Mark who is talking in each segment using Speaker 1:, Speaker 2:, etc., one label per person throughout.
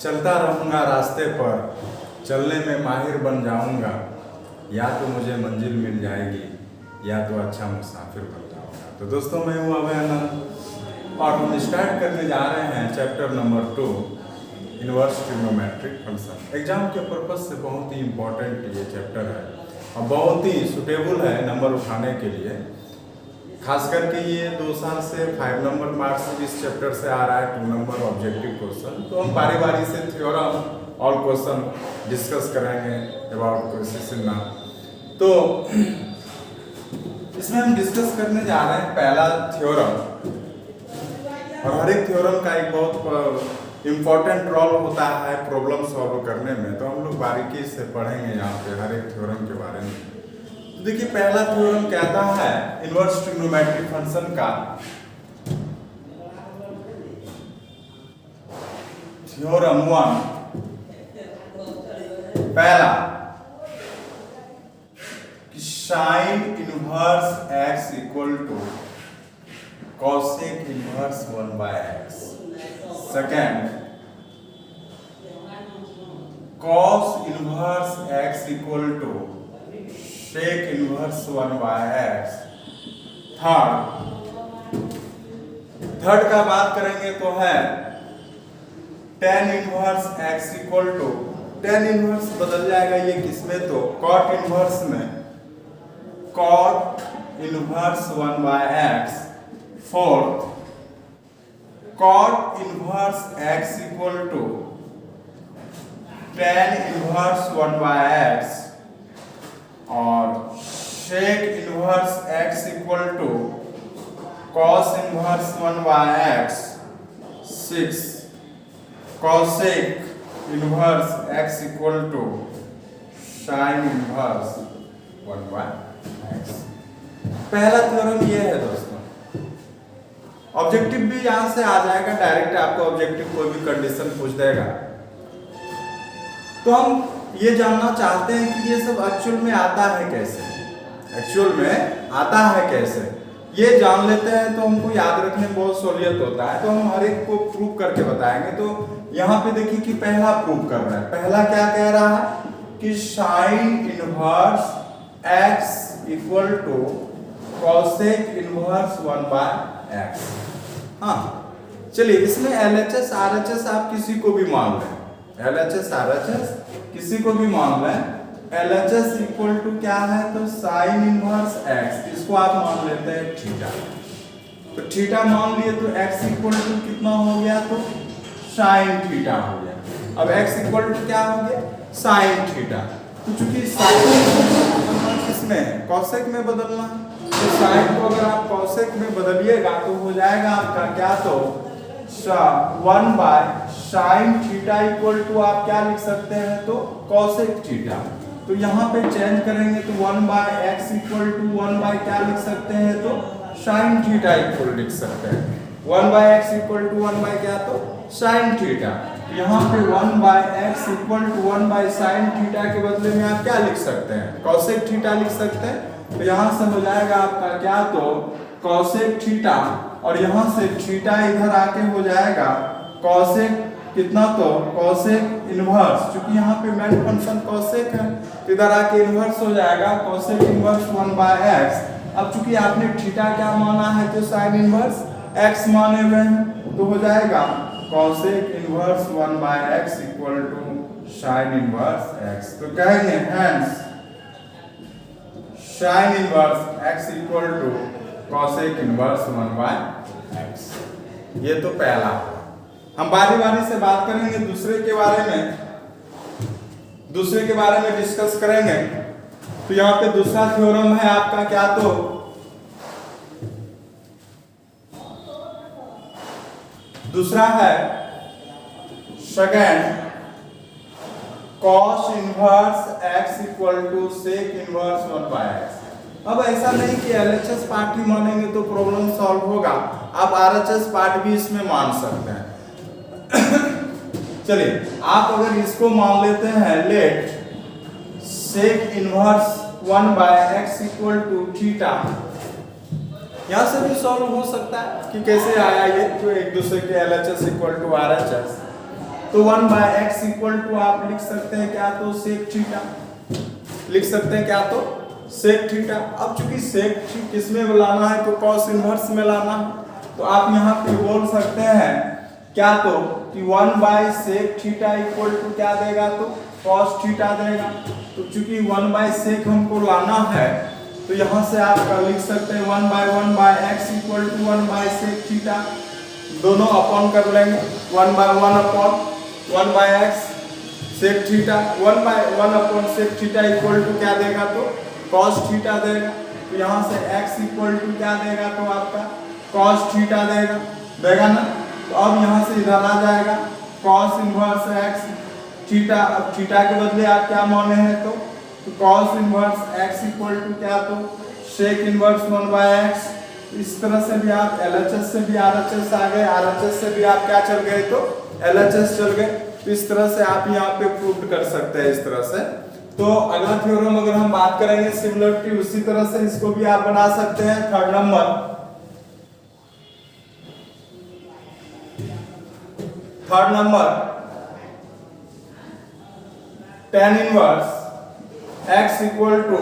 Speaker 1: चलता रहूँगा रास्ते पर, चलने में माहिर बन जाऊँगा, या तो मुझे मंजिल मिल जाएगी या तो अच्छा मुसाफिर बन जाऊँगा। तो दोस्तों मैं हूँ अभय आनंद और हम स्टार्ट करने जा रहे हैं chapter number 2 inverse trigonometric function. Exam के पर्पज से बहुत ही इम्पोर्टेंट ये चैप्टर है और बहुत ही सुटेबल है नंबर उठाने के लिए। खास करके ये 2 साल से 5 नंबर मार्क्स इस चैप्टर से आ रहा है, 2 नंबर ऑब्जेक्टिव क्वेश्चन। तो हम बारी बारी से थ्योरम और क्वेश्चन डिस्कस करेंगे अबाउट क्वेश्चन ना। तो इसमें हम डिस्कस करने जा रहे हैं पहला थ्योरम, और हर एक थ्योरम का एक बहुत इम्पोर्टेंट रोल होता है प्रॉब्लम सॉल्व करने में। तो हम लोग बारीकी से पढ़ेंगे यहाँ पे हर एक थ्योरम के बारे में। तो देखिए पहला थ्योरम कहता है इनवर्स ट्रिग्नोमेट्रिक फंक्शन का थ्योरम 1 पहला कि sine inverse x equal to cosec inverse 1/x। Second, cos inverse x equal to sec inverse 1/x। Third का बात करेंगे तो है tan inverse x equal to, tan inverse बदल जाएगा ये किसमें, तो कॉट इनवर्स में, cot inverse 1/x। Fourth, cot inverse x equal to tan inverse 1/x और sec inverse x equal to cos inverse 1/x। 6, cosec inverse x equal to sine inverse 1/x। पहला theorem ये है दोस्तों। Objective भी यहां से आ जाएगा, डायरेक्ट आपको ऑब्जेक्टिव कोई भी कंडीशन पूछ देगा। तो हम ये जानना चाहते हैं कि ये सब एक्चुअल में आता है कैसे, एक्चुअल में आता है कैसे, ये जान लेते हैं तो हमको याद रखने में बहुत सहूलियत होता है। तो हम हर एक को प्रूव करके बताएंगे। तो यहाँ पे देखिए कि पहला प्रूव कर रहा है। पहला क्या कह रहा है कि sine inverse x equal to cosec inverse 1/x। हाँ चलिए, इसमें LHS RHS आप किसी को भी मान लें, LHS RHS किसी को भी मान लें। LHS इक्वल टू क्या है, तो साइन इनवर्स x, इसको आप मान लेते हैं थीटा। तो थीटा मान लिए तो x इक्वल टू कितना हो गया, तो साइन थीटा हो गया। अब x इक्वल टू क्या हो गया, साइन थीटा। तो चूंकि साइन किसमें है, कॉसेक में बदलना, तो साइन को अगर आप कॉसेक में बदलिएगा तो हो जाएगा आपका क्या, तो 1/sin थीटा इक्वल टू आप क्या लिख सकते हैं, तो कॉसेक थीटा। तो यहाँ पे चेंज करेंगे तो 1/x इक्वल टू 1/ क्या लिख सकते हैं, तो sin थीटा इक्वल लिख सकते हैं। 1/x इक्वल टू 1/ क्या, तो sin थीटा। यहाँ पे 1/x equal to 1/sin theta के बदले में आप क्या लिख सकते हैं, कॉसेक थीटा लिख सकते हैं। तो यहाँ से हो जाएगा आपका क्या, तो कॉसेक थीटा, और यहाँ से थीटा इधर आके हो जाएगा कॉसेक कितना, तो कॉसेक इनवर्स, क्योंकि यहाँ पे मेन फंक्शन कॉसेक है तो इधर आके इनवर्स हो जाएगा कॉसेक इनवर्स 1/x। अब चूंकि आपने थीटा क्या माना है, तो साइन इनवर्स x माने हुए हैं, तो हो जाएगा cosec inverse 1/x equal to sine inverse x। तो कहेंगे hence sine inverse x equal to cosec inverse 1/x। ये तो पहला। हम बारी बारी से बात करेंगे दूसरे के बारे में डिस्कस करेंगे। तो यहाँ पे दूसरा थ्योरम है आपका क्या, तो दूसरा है second, cos inverse x equal to sec inverse 1/x। अब ऐसा नहीं कि LHS पार्ट ही मानेंगे तो प्रॉब्लम सॉल्व होगा, आप RHS पार्ट भी इसमें मान सकते हैं। चलिए, आप अगर इसको मान लेते हैं, let sec inverse 1/x equal to theta, यहाँ से भी सॉल्व हो सकता है कि कैसे आया ये, जो एक दूसरे के LHS इक्वल टू RHS। तो 1/x इक्वल टू आप लिख सकते हैं क्या, तो सेक थीटा लिख सकते हैं क्या, तो सेक थीटा। अब चूंकि सेक किस में लाना है, तो कॉस इनवर्स में लाना है, तो आप यहाँ पे बोल सकते हैं क्या, तो कि 1/सेक थीटा इक्वल टू क्या देगा, तो कॉस थीटा देगा। तो चूंकि 1/सेक हमको लाना है, तो यहाँ से आप लिख सकते हैं 1/1/x इक्वल टू 1/सेक थीटा, दोनों अपॉन कर लेंगे, 1/1 upon 1/x sec theta, 1/1 upon sec theta equal to क्या देगा, तो कॉस थीटा देगा। तो यहाँ से x इक्वल टू क्या देगा, तो आपका कॉस थीटा देगा ना। तो अब यहाँ से इधर आ जाएगा कॉस इनवर्स x थीटा। अब थीटा के बदले आप क्या माने हैं, तो cos inverse x equal to क्या, तो सेक इनवर्स 1/x। इस तरह से भी आप LHS से भी RHS आ गए, RHS से भी आप क्या चल गए, तो LHS चल गए। तो इस तरह से आप यहाँ पे प्रूव कर सकते हैं इस तरह से। तो अगला थ्योरम अगर हम बात करेंगे सिमिलरिटी, उसी तरह से इसको भी आप बना सकते हैं। Third number tan inverse x equal to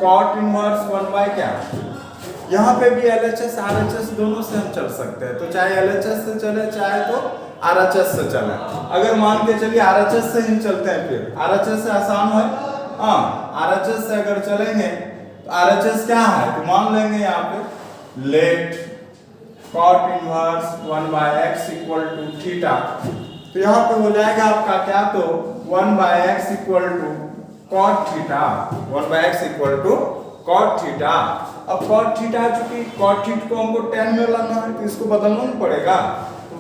Speaker 1: cot inverse 1 क्या। यहाँ पे भी LHS RHS दोनों से हम चल सकते हैं, तो चाहे LHS से चले चाहे तो RHS से चले। अगर मान के चलिए RHS से ही चलते हैं, फिर RHS से आसान है, हाँ RHS से अगर चलेंगे तो RHS क्या है, तो मान लेंगे यहाँ पे let cot inverse 1/x equal to theta. तो यहाँ पे हो जाएगा आपका क्या, तो 1/x equal to cot theta, 1/x equal to cot theta. अब cot थीटा, चूंकि cot थीटा को हमको tan में लाना है, तो इसको बदलना पड़ेगा।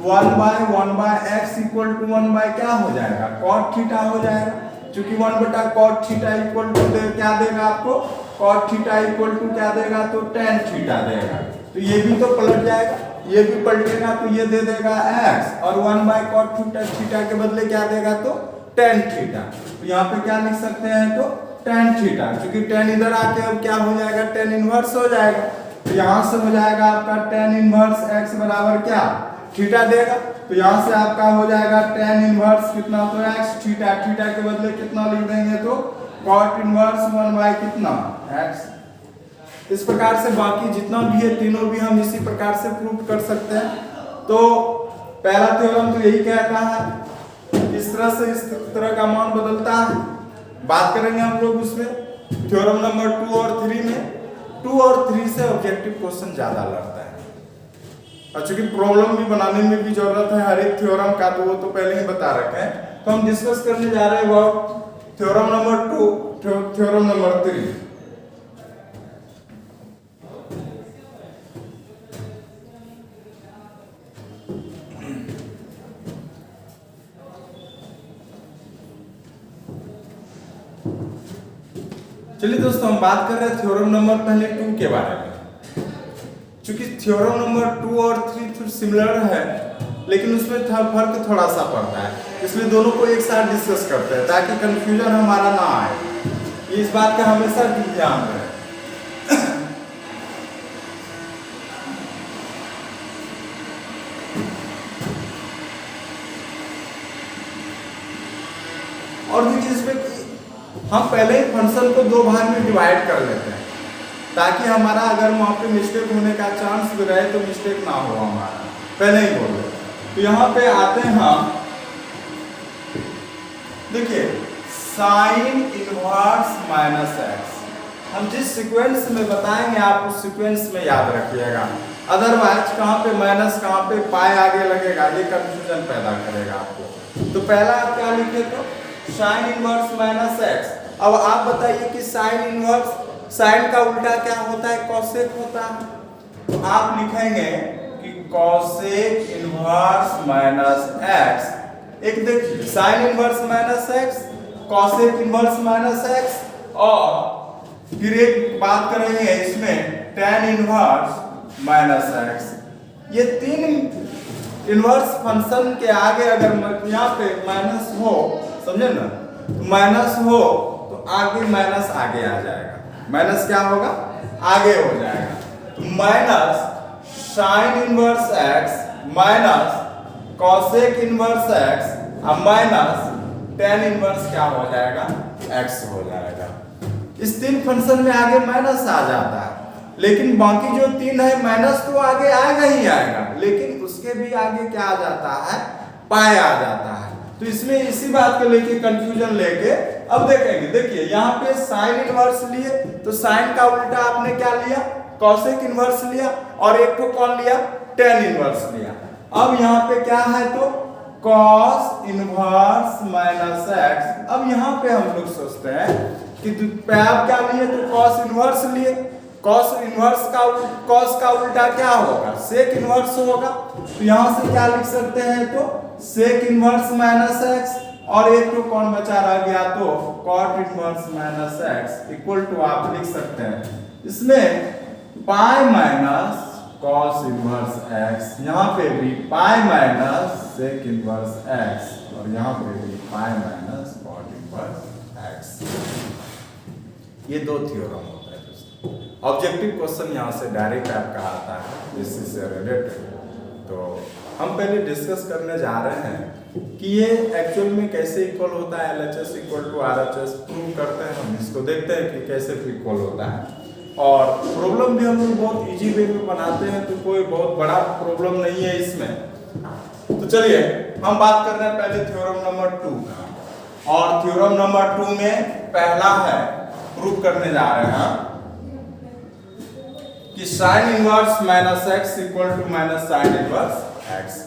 Speaker 1: 1/1/x इक्वल टू 1 क्या हो जाएगा, cot थीटा हो जाएगा। चूंकि 1/cot थीटा इक्वल टू क्या देगा आपको, cot थीटा इक्वल टू क्या देगा, तो tan थीटा देगा। तो ये भी तो पलट जाएगा, ये भी पलटेगा, तो ये दे देगा x, और 1/cot थीटा के बदले क्या देगा, तो tan थीटा। तो यहाँ पे क्या लिख सकते हैं, तो tan थीटा। क्योंकि tan इधर आके अब क्या हो जाएगा, tan इनवर्स हो जाएगा। तो यहाँ से हो जाएगा आपका tan इनवर्स x बराबर क्या, थीटा देगा। तो यहाँ से आपका हो जाएगा tan इनवर्स कितना, तो x थीटा। थीटा के बदले कितना लिख देंगे, तो cot इनवर्स 1 कितना x। इस प्रकार से बाकी जितना भी है तीनों भी हम इसी प्रकार से प्रूव कर सकते हैं। तो पहला थ्योरम तो यही कहता है, इस तरह से इस तरह का मान बदलता है। बात करेंगे हम लोग उसमें थ्योरम नंबर 2 और 3 में। 2 और 3 से ऑब्जेक्टिव क्वेश्चन ज्यादा लड़ता है, और चूंकि प्रॉब्लम भी बनाने में भी जरूरत है हर एक थ्योरम का, तो वो तो पहले ही बता रखे हैं। तो हम डिस्कस करने जा रहे हैं वो थ्योरम नंबर 2, थ्योरम नंबर 3। चलिए दोस्तों, हम बात कर रहे हैं थ्योरम नंबर पहले 2 के बारे में। चूंकि थ्योरम नंबर 2 और 3 सिमिलर है, लेकिन उसमें फर्क थोड़ा सा पड़ता है, इसलिए दोनों को एक साथ डिस्कस करते हैं ताकि कंफ्यूजन हमारा ना आए। इस बात का हमेशा ध्यान रहे। और देखिए इसमें हम पहले ही फंक्शन को 2 भाग में डिवाइड कर लेते हैं, ताकि हमारा अगर वहां पे मिस्टेक होने का चांस भी रहे तो मिस्टेक ना हो हमारा, पहले ही बोल रहे। तो यहाँ पे आते हैं हम, देखिए साइन इनवर्स माइनस एक्स, हम जिस सीक्वेंस में बताएंगे आप उस सीक्वेंस में याद रखिएगा, अदरवाइज कहाँ पे माइनस कहाँ पे पाई आगे लगेगा, ये कंफ्यूजन पैदा करेगा आपको। तो पहला आप क्या लिखे, तो साइन इनवर्स माइनस एक्स। अब आप बताइए कि साइन इनवर्स, साइन का उल्टा क्या होता है, कॉसेक होता है। तो आप लिखेंगे कि कॉसेक इनवर्स माइनस एक्स। एक देखिए sign inverse minus x, cosec inverse minus x, और फिर एक बात करेंगे इसमें tan इनवर्स माइनस एक्स। ये 3 इनवर्स फंक्शन के आगे अगर यहाँ पे माइनस हो, समझे ना, तो माइनस हो तो आगे माइनस आगे आ जाएगा, माइनस क्या होगा, आगे हो जाएगा। तो minus sine inverse x minus cosec inverse x अब माइनस टेन इनवर्स क्या हो जाएगा, एक्स हो जाएगा। इस तीन फंक्शन में आगे माइनस आ जाता है, लेकिन बाकी जो तीन है माइनस तो आगे आएगा ही आएगा, लेकिन उसके भी आगे क्या आ जाता है, पाई आ जाता है। तो इसमें इसी बात को लेके कंफ्यूजन लेके अब देखेंगे। देखिए यहाँ पे साइन इनवर्स लिए तो साइन का उल्टा आपने क्या लिया, कॉसेक इनवर्स लिया, और एक को कौन लिया, टेन इनवर्स लिया। अब यहाँ पे क्या है तो कॉस इनवर्स माइनस एक्स। अब यहाँ पे हम लोग सोचते हैं कि आप क्या लिए तो कॉस इनवर्स लिए, कॉस इनवर्स का कॉस का उल्टा क्या होगा, सेक इनवर्स होगा। तो यहाँ से क्या लिख सकते हैं तो सेक इनवर्स माइनस एक्स, और एक तो कौन बचा रह गया तो cot inverse minus x equal to आप लिख सकते हैं इसमें pi minus cos inverse x, यहाँ पे भी pi minus sec inverse x, और यहाँ पे भी pi minus cot inverse x. ये दो थ्योरम होता है दोस्तों। ऑब्जेक्टिव क्वेश्चन यहाँ से डायरेक्ट आपका आता है इसी से रिलेटेड। तो हम पहले डिस्कस करने जा रहे हैं कि ये एक्चुअल में कैसे इक्वल होता है, LHS equal to RHS prove करते हैं हम इसको, देखते हैं कि कैसे इक्वल होता है। और प्रॉब्लम भी हम लोग बहुत इजी वे में बनाते हैं, तो कोई बहुत बड़ा प्रॉब्लम नहीं है इसमें। तो चलिए हम बात कर रहे हैं पहले थ्योरम नंबर 2 का, और थ्योरम नंबर 2 में पहला है प्रूव करने जा रहे हैं कि sine inverse minus x equal to minus sine inverse x.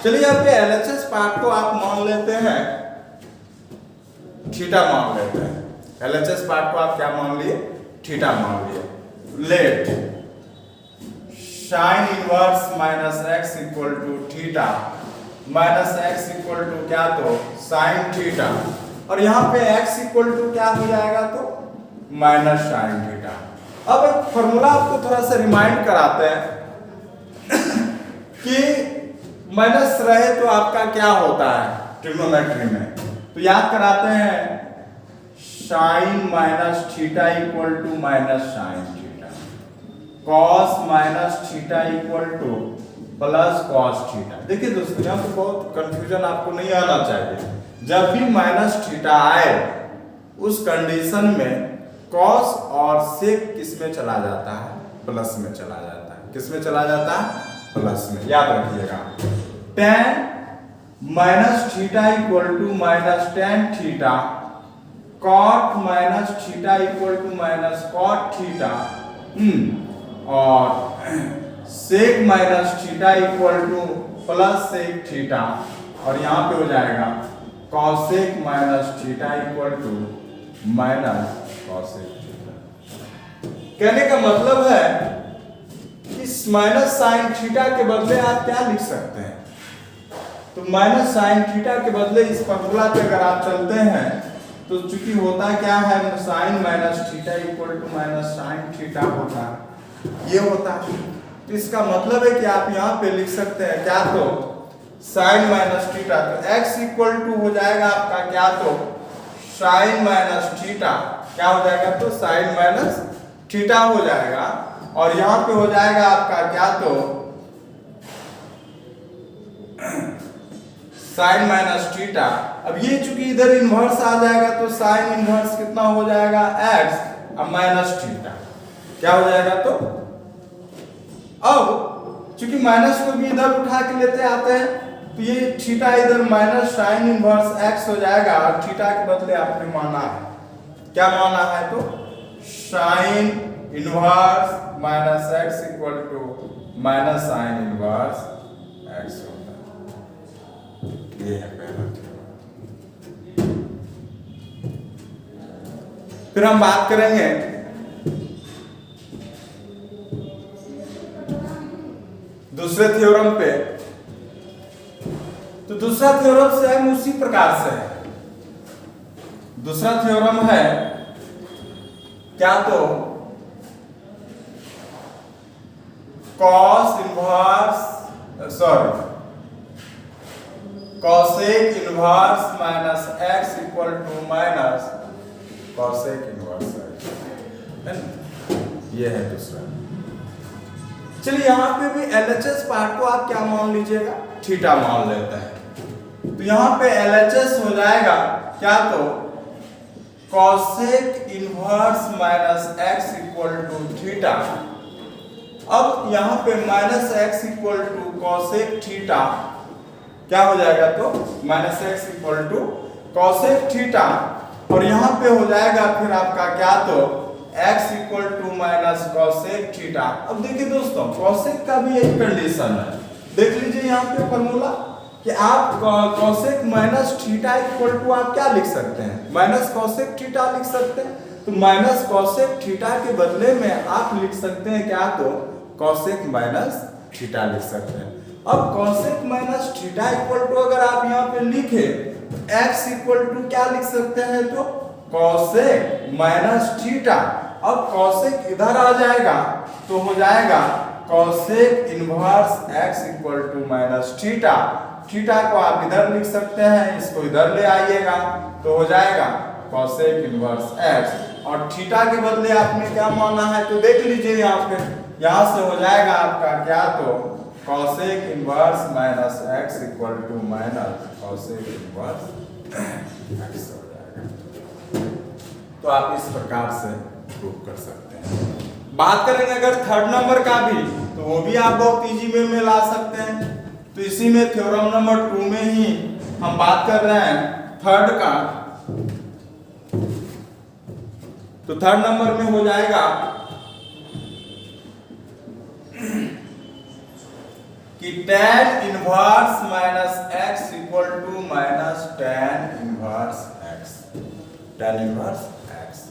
Speaker 1: चलिए यहाँ पे LHS पार्ट को आप मान लेते हैं थीटा मान लेते हैं। LHS पार्ट को आप क्या मान लिए, थीटा मान लिए। Let sine inverse minus x equal to theta minus x equal to क्या तो साइन थीटा, और यहाँ पे x इक्वल टू क्या हो जाएगा तो माइनस साइन थीटा। अब एक फॉर्मूला आपको थोड़ा सा रिमाइंड कराते हैं कि माइनस रहे तो आपका क्या होता है ट्रिग्नोमेट्री में, तो याद कराते हैं sine minus theta equal to minus sine theta, cos minus theta equal to plus cos theta. देखिए दोस्तों यहाँ पे बहुत कंफ्यूजन आपको नहीं आना चाहिए। जब भी माइनस थीटा आए उस कंडीशन में कॉस और सेक किस में चला जाता है, प्लस में चला जाता है। किस में चला जाता है, प्लस में, याद रखिएगा। Tan minus theta equal to minus tan theta, cot minus theta equal to minus cot theta, और sec minus theta equal to plus sec theta, और यहाँ पे हो जाएगा cosec minus theta equal to minus cosec theta. कहने का मतलब है कि माइनस साइन थीटा के बदले आप क्या लिख सकते हैं, तो माइनस साइन थीटा के बदले इस फॉर्मूला पे अगर आप चलते हैं तो चूंकि होता क्या है sine minus theta equal to minus sine theta होता है, ये होता है। तो इसका मतलब है कि आप यहाँ पे लिख सकते हैं क्या तो साइन माइनस थीटा, तो x इक्वल टू हो जाएगा आपका क्या तो साइन माइनस थीटा, क्या हो जाएगा तो साइन माइनस थीटा हो जाएगा, और यहाँ पे हो जाएगा आपका क्या तो साइन माइनस थीटा। अब ये चूंकि इधर इनवर्स आ जाएगा तो साइन इनवर्स कितना हो जाएगा x अब माइनस थीटा, क्या हो जाएगा तो अब चूंकि माइनस को भी इधर उठा के लेते आते हैं तो ये थीटा इधर माइनस साइन इनवर्स x हो जाएगा, और थीटा के बदले आपने माना है क्या माना है तो sine inverse minus x equal to minus sine inverse x होता है। ये है पहला थ्योरम। फिर हम बात करेंगे दूसरे थ्योरम पे। तो दूसरा थ्योरम सेम उसी प्रकार से है। दूसरा थ्योरम है क्या तो cos inverse cosec inverse minus x equal to minus cosec inverse x, ये है दूसरा। चलिए यहाँ पे भी LHS पार्ट को आप क्या मान लीजिएगा, थीटा मान लेते हैं। तो यहाँ पे LHS हो जाएगा क्या, तो cosec inverse minus x equal to theta. अब यहाँ पे minus x equal to cosec theta क्या हो जाएगा, तो minus x equal to cosec theta, और यहाँ पे हो जाएगा फिर आपका क्या, तो x equal to minus cosec theta. अब देखिए दोस्तों, कॉसेक का भी एक कंडीशन है, देख लीजिए यहाँ पे फॉर्मूला कि आप cosec minus theta equal to आप क्या लिख सकते हैं, माइनस कॉसेक थीटा लिख सकते हैं। तो माइनस कॉसेक थीटा के बदले में आप लिख सकते हैं क्या, तो कॉसेक माइनस थीटा लिख सकते हैं। अब cosec minus theta equal to अगर आप यहाँ पे लिखे x इक्वल टू क्या लिख सकते हैं, तो कॉसेक माइनस थीटा। अब कॉसेक इधर आ जाएगा तो हो जाएगा cosec inverse x equal to minus theta. Theta को आप इधर लिख सकते हैं, इसको इधर ले आइएगा तो हो जाएगा कॉसेक इनवर्स x, और थीटा के बदले आपने क्या माना है, तो देख लीजिए यहाँ पे, यहाँ से हो जाएगा आपका क्या, तो cosec inverse minus x equal to minus cosec inverse x हो जाएगा। तो आप इस प्रकार से प्रूव कर सकते हैं। बात करेंगे अगर थर्ड नंबर का भी, तो वो भी आप बहुत इजी वे में ला सकते हैं। तो इसी में थ्योरम नंबर 2 में ही हम बात कर रहे हैं थर्ड का। तो थर्ड नंबर में हो जाएगा कि tan inverse minus x equal to minus tan inverse x, tan inverse x।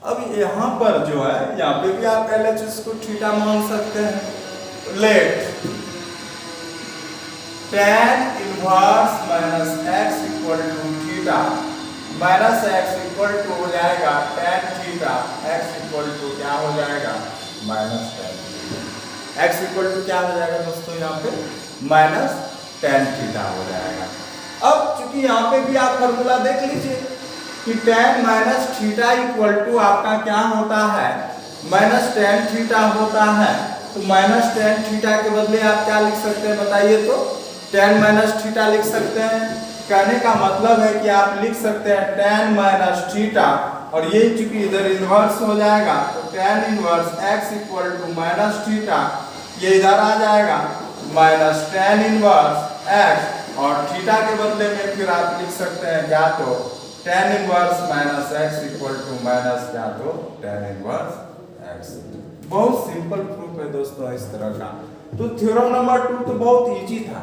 Speaker 1: अब यहां पर जो है, यहां पे भी आप LHS को थीटा मान सकते हैं। Let tan inverse minus x equal to theta minus x equal to हो जाएगा tan theta, x equal to क्या हो जाएगा, minus tan। x equal to क्या हो जाएगा दोस्तों, यहाँ पे माइनस tan थीटा हो जाएगा। अब चूंकि यहाँ पे भी आप फॉर्मूला देख लीजिए कि tan minus theta equal to आपका क्या होता है, माइनस tan थीटा होता है। तो माइनस tan थीटा के बदले आप क्या लिख सकते हैं बताइए, तो tan माइनस थीटा लिख सकते हैं। कहने का मतलब है कि आप लिख सकते हैं tan माइनस थीटा, और ये चूंकि इधर इनवर्स हो जाएगा तो tan inverse x equal to minus theta, ये इधर आ जाएगा माइनस tan इनवर्स x, और थीटा के बदले में फिर आप लिख सकते हैं क्या, तो tan inverse minus x equal to minus क्या, तो tan इनवर्स x। बहुत सिंपल प्रूफ है दोस्तों इस तरह का। तो थ्योरम नंबर 2 तो बहुत इजी था।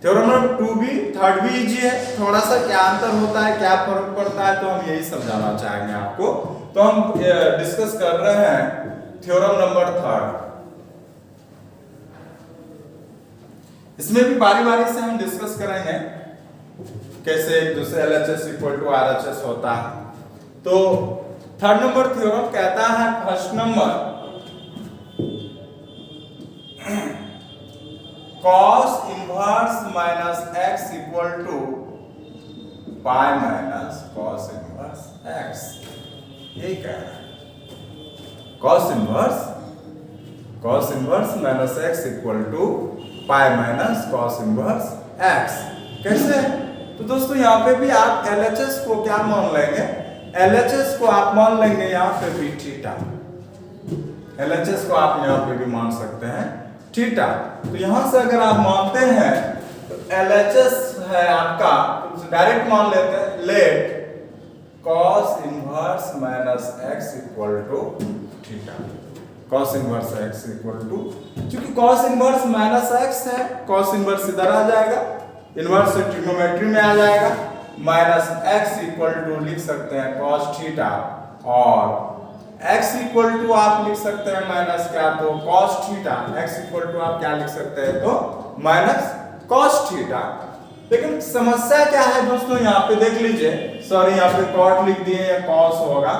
Speaker 1: थ्योरम नंबर 2 भी, थर्ड भी इजी है। थोड़ा सा क्या अंतर होता है, क्या फर्क पड़ता है, तो हम यही समझाना चाहेंगे आपको। तो हम डिस्कस कर रहे हैं थ्योरम नंबर 3। इसमें भी बारी बारी से हम डिस्कस करेंगे कैसे एक दूसरे LHS इक्वल टू RHS होता है। तो थर्ड नंबर थ्योरम कहता है, first number cos inverse minus x equal to pi minus cos inverse x। ये कह रहा है cos inverse minus x equal to pi minus cos inverse x। कैसे? तो दोस्तों यहाँ पे भी आप LHS को क्या मान लेंगे, LHS को आप मान लेंगे यहाँ पे भी थीटा। LHS को आप यहाँ पे भी मान सकते हैं थीटा। तो यहां से अगर आप मानते हैं तो LHS है आपका, तो डायरेक्ट मान लेते हैं, let cos inverse minus x equal to theta. cos inverse x equal to, क्योंकि cos इनवर्स माइनस x है, cos इनवर्स इधर आ जाएगा, इनवर्स से ट्रिग्नोमेट्री में आ जाएगा, माइनस x इक्वल टू लिख सकते हैं cos थीटा, और x इक्वल टू आप लिख सकते हैं माइनस क्या, तो cos theta. x equal to आप क्या लिख सकते हैं, तो माइनस cos थीटा। लेकिन समस्या क्या है दोस्तों, यहाँ पे देख लीजिए, सॉरी यहाँ पे cot लिख दिए, या cos होगा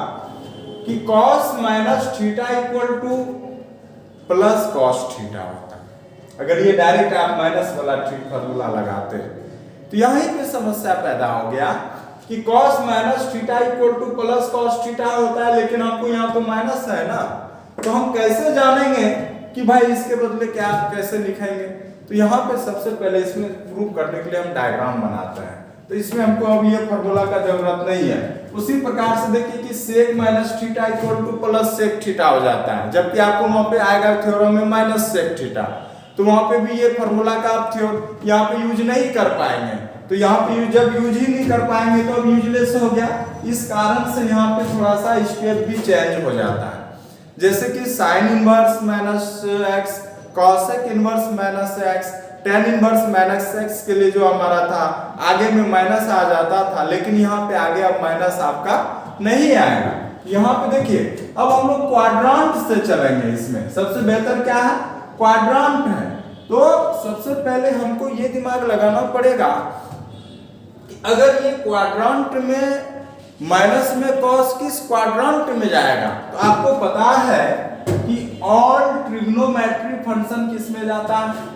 Speaker 1: कि cos minus theta equal to plus cos theta होता है। अगर ये डायरेक्ट आप माइनस वाला फॉर्मूला लगाते हैं तो यहीं पे समस्या पैदा हो गया कि cos minus theta equal to plus cos theta होता है, लेकिन आपको यहाँ तो माइनस है ना, तो हम कैसे जानेंगे कि भाई इसके बदले क्या कैसे लिखेंगे? तो यहाँ पे सबसे पहले इसमें प्रूव करने के लिए हम डायग्राम बनाते हैं, तो इसमें हमको अब ये फॉर्मूला का जरूरत नहीं है। उसी प्रकार से देखिए कि sec minus theta equal to plus sec theta हो जाता है, जबकि आपको वहां पे आएगा थ्योरम में माइनस सेक थीटा, तो वहां पे भी ये फॉर्मूला का आप यहाँ पे यूज नहीं कर पाएंगे। तो यहाँ पे जब यूज ही नहीं कर पाएंगे तो अब यूजलेस हो गया। इस कारण से यहाँ पे थोड़ा सा स्टेप भी चेंज हो जाता है, जैसे कि sine inverse minus x, cosec inverse minus x, tan inverse minus x के लिए जो हमारा था आगे में माइनस आ जाता था, लेकिन यहाँ पे आगे अब माइनस आपका नहीं आएगा। यहाँ पे देखिए अब हम लोग क्वाड्रांट से चलेंगे। इसमें सबसे बेहतर क्या है? क्वाड्रांट है। तो सबसे पहले हमको ये दिमाग लगाना पड़ेगा कि अगर ये क्वाड्रांट में माइनस में कॉस किस क्वाड्रांट में जाएगा, तो आपको पता है कि ऑल ट्रिग्नोमेट्री फंक्शन किस में जाता है?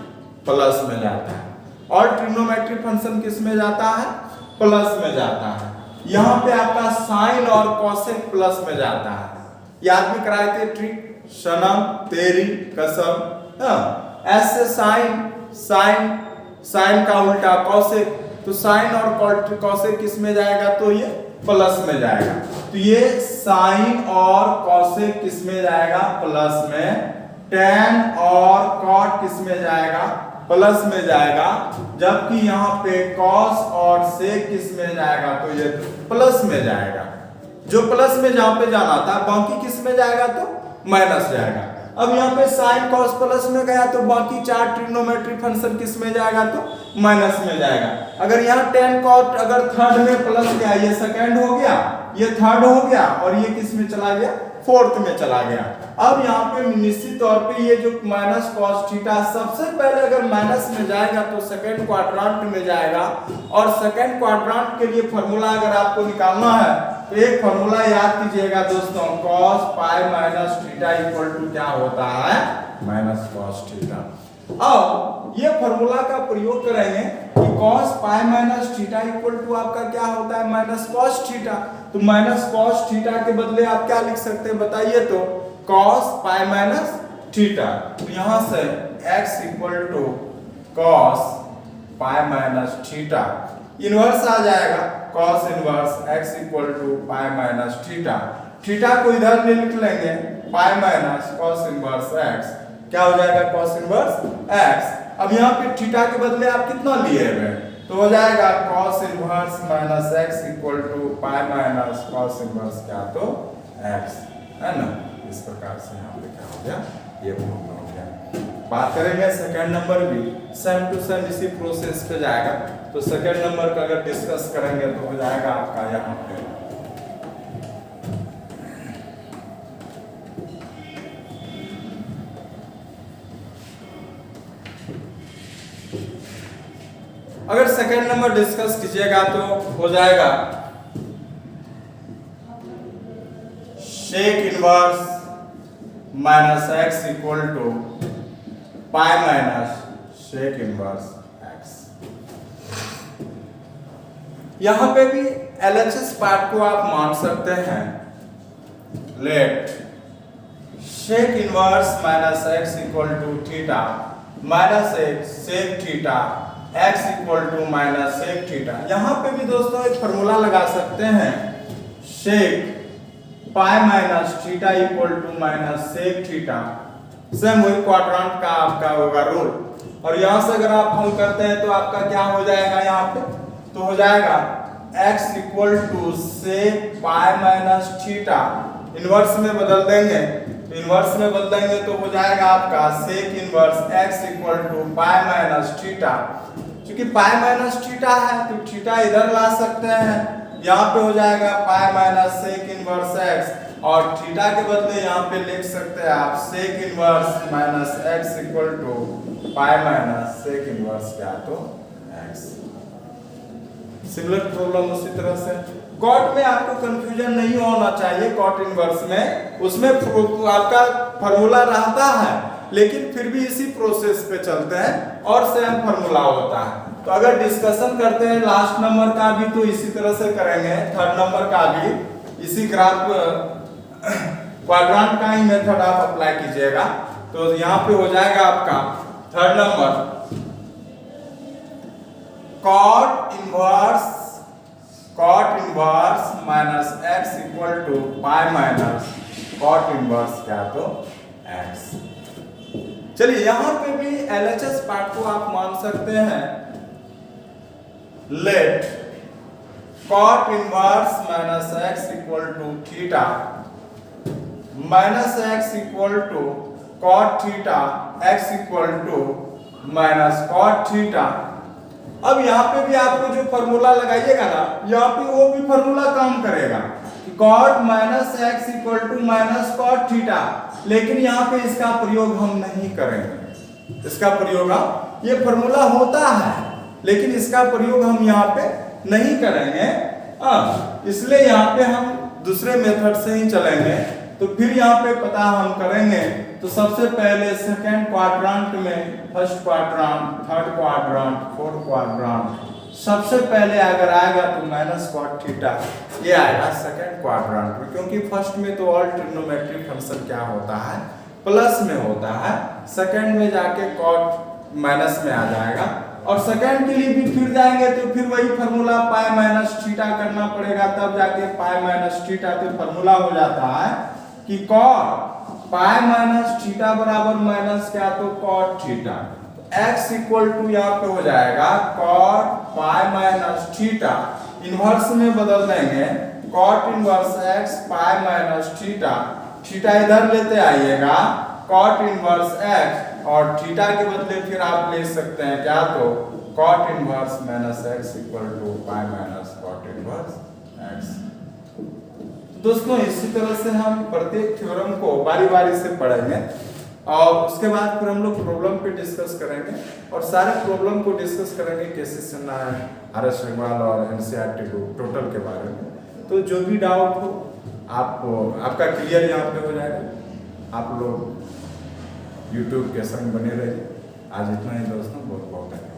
Speaker 1: प्लस में जाता है। ऑल ट्रिग्नोमेट्री फंक्शन किस में जाता है? प्लस में जाता है। यहाँ पे आपका साइन और कॉसेक प्लस में जाता है। याद भी कराए थे ट्रिक, सनम तेरी कसम। ऐसे साइन साइन साइन का उल्टा कॉसेक, तो साइन और कॉसेक किस में जाएगा? तो ये प्लस में जाएगा। तो ये साइन और कॉसेक किस में जाएगा? प्लस में। टेन और कॉट किस में जाएगा? प्लस में जाएगा। जबकि यहाँ पे कॉस और सेक किस में जाएगा? तो ये प्लस में जाएगा। जो प्लस में जहां पे जाना था, बाकी किस में जाएगा? तो माइनस जाएगा। अब यहाँ पे साइन कॉस प्लस में गया तो बाकी चार ट्रिग्नोमेट्री फंक्शन किस में जाएगा? तो माइनस में जाएगा। अगर यहाँ टेन कॉट अगर थर्ड में प्लस गया, ये सेकेंड हो गया, ये थर्ड हो गया, और ये किस में चला गया? फोर्थ में चला गया। अब यहाँ पे निश्चित तौर पे ये जो माइनस कॉस थीटा सबसे पहले अगर माइनस में जाएगा तो सेकेंड क्वाड्रांट में जाएगा, और सेकेंड क्वाड्रांट के लिए फॉर्मूला अगर आपको निकालना है तो एक फॉर्मूला याद कीजिएगा दोस्तों, cos pi minus theta equal to क्या होता है? Minus cos theta. अब ये फॉर्मूला का प्रयोग करेंगे कि cos pi minus theta equal to आपका क्या होता है? Minus cos theta. तो माइनस cos थीटा के बदले आप क्या लिख सकते हैं बताइए? तो cos पाई माइनस थीटा। तो यहां से x equal to cos pi minus theta, inverse आ जाएगा cos inverse x equal to pi minus theta. Theta को इधर लिख लेंगे, pi minus cos inverse x, क्या हो जाएगा? cos inverse x। अब यहाँ पे थीटा के बदले आप कितना लिए हुए? तो हो जाएगा cos inverse minus x equal to pi minus cos inverse क्या? तो x, है ना? इस प्रकार से यहाँ पे क्या हो गया? ये फॉर्मूला हो गया। बात करेंगे सेकंड नंबर भी सेम टू सेम इसी प्रोसेस पे जाएगा। तो सेकंड नंबर का अगर डिस्कस करेंगे तो हो जाएगा आपका यहाँ पे अगर सेकंड नंबर डिस्कस कीजिएगा तो हो जाएगा sec inverse minus x equal to pi minus sec inverse x. यहां पे भी LHS पार्ट को आप मान सकते हैं। Let sec inverse minus x equal to theta minus x sec theta x equal to minus sec theta. यहाँ पे भी दोस्तों एक फॉर्मूला लगा सकते हैं, sec pi minus theta equal to minus sec theta. Same वही क्वाड्रेंट का आपका होगा रूल। और यहाँ से अगर आप हल करते हैं तो आपका क्या हो जाएगा? यहाँ पे तो हो जाएगा x equal to sec pi minus theta, inverse में बदल देंगे, तो इनवर्स में बदल देंगे तो हो जाएगा आपका sec inverse x equal to pi minus theta. क्योंकि पाई माइनस थीटा है तो थीटा इधर ला सकते हैं, यहाँ पे हो जाएगा pi minus sec inverse x, और थीटा के बदले यहाँ पे लिख सकते हैं आप sec inverse minus x equal to pi minus sec inverse क्या? तो x। सिमिलर प्रॉब्लम उसी तरह से कॉट में आपको कंफ्यूजन नहीं होना चाहिए। कॉट इनवर्स में उसमें आपका फॉर्मूला रहता है, लेकिन फिर भी इसी प्रोसेस पे चलते हैं और सेम फॉर्मूला होता है। तो अगर डिस्कशन करते हैं लास्ट नंबर का भी तो इसी तरह से करेंगे, थर्ड नंबर का भी इसी ग्राफ क्वाड्रेंट का ही मेथड आप अप्लाई कीजिएगा। तो यहाँ पे हो जाएगा आपका third number cot inverse minus x equal to pi minus cot inverse क्या तो x। चलिए यहाँ पे भी LHS पार्ट को आप मान सकते हैं, let cot inverse minus x equal to theta minus x equal to cot theta x equal to minus cot theta. अब यहाँ पे भी आपको जो फॉर्मूला लगाइएगा ना, यहाँ पे वो भी फॉर्मूला काम करेगा कि cot minus x equal to minus cot theta, लेकिन यहाँ पे इसका प्रयोग हम नहीं करेंगे। इसका प्रयोग ये फॉर्मूला होता है लेकिन इसका प्रयोग हम यहाँ पे नहीं करेंगे, इसलिए यहाँ पे हम दूसरे मेथड से ही चलेंगे। तो फिर यहाँ पे पता हम करेंगे, तो सबसे पहले सेकेंड क्वाड्रेंट में first quadrant, third quadrant, fourth quadrant, सबसे पहले अगर आएगा तो माइनस cot थीटा ये आएगा सेकेंड क्वाड्रेंट में, क्योंकि फर्स्ट में तो ऑल ट्रिग्नोमेट्रिक फंक्शन क्या होता है प्लस में होता है, सेकेंड में जाके cot माइनस में आ जाएगा। और सेकेंड के लिए भी फिर जाएंगे तो फिर वही फार्मूला पाई माइनस थीटा करना पड़ेगा, तब जाके पाई माइनस थीटा। तो फार्मूला हो जाता है कि cot पाई माइनस थीटा बराबर माइनस क्या तो cot theta. x equal to यहाँ पे हो जाएगा cot pi minus theta, inverse में बदल देंगे cot inverse x pi minus theta, theta इधर लेते आइएगा cot इनवर्स x, और थीटा के बदले फिर आप ले सकते हैं क्या तो cot inverse minus x equal to pi minus cot inverse x। दोस्तों इसी तरह से हम प्रत्येक थ्योरम को बारी बारी से पढ़ेंगे और उसके बाद फिर हम लोग प्रॉब्लम पे डिस्कस करेंगे, और सारे प्रॉब्लम को डिस्कस करेंगे केसी सिन्हा, आर.एस. अग्रवाल और एनसीईआरटी टोटल के बारे में। तो जो भी डाउट हो आपका क्लियर यहाँ पे हो जाएगा। आप लोग YouTube के संग बने रहिए। आज इतना ही दोस्तों, बहुत बहुत धन्यवाद।